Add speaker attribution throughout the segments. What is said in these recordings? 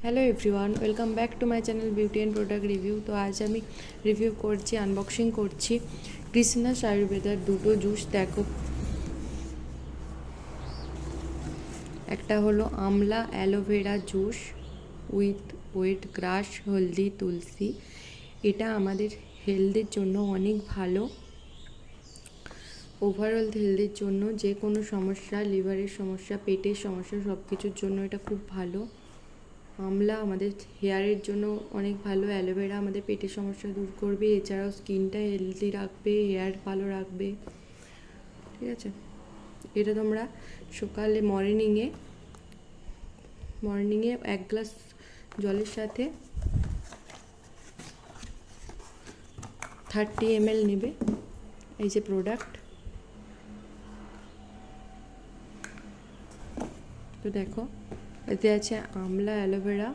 Speaker 1: Hello everyone, welcome back to my channel beauty and product review. তো আজ আমি review করছি, আনবক্সিং করছি কৃষ্ণাস আয়ুর্বেদার দুটো জুস। দেখো, একটা হলো আমলা অ্যালোভেরা জুস উইথ ওয়েট গ্রাস হলদি তুলসী। এটা আমাদের হেলথের জন্য অনেক ভালো, ওভারঅল হেলথের জন্য, যে কোনো সমস্যা, লিভারের সমস্যা, পেটের সমস্যা, সব কিছুর জন্য এটা খুব ভালো। আমলা আমাদের হেয়ারের জন্য অনেক ভালো, অ্যালোভেরা আমাদের পেটের সমস্যা দূর করবে, এছাড়াও স্কিনটা হেলদি রাখবে, হেয়ার ভালো রাখবে। ঠিক আছে, এটা তোমরা সকালে মর্নিংয়ে 1 গ্লাস জলের সাথে 30 ml নেবে। এই যে প্রোডাক্ট, তো দেখো এতে আছে আমলা অ্যালোভেরা,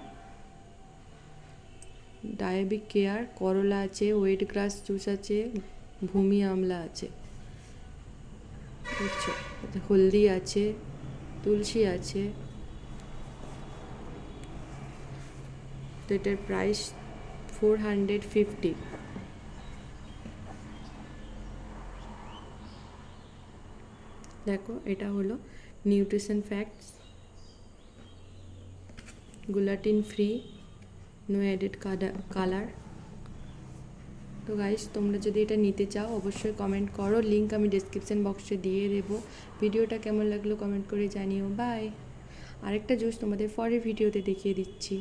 Speaker 1: ডায়াবিক কেয়ার, করলা আছে, ওয়েট গ্রাস জুস আছে, ভূমি আমলা আছে, বুঝছো, হলদি আছে, তুলসী আছে। তো এটার প্রাইস 450। দেখো, এটা হলো nutrition facts, gluten free, no added colour. তো গাইস, তোমরা যদি এটা নিতে চাও অবশ্যই কমেন্ট করো, লিঙ্ক আমি ডেসক্রিপশন বক্সে দিয়ে দেবো। ভিডিওটা কেমন লাগলো কমেন্ট করে জানিও। বাই। আরেকটা জুস তোমাদের পরের ভিডিওতে দেখিয়ে দিচ্ছি।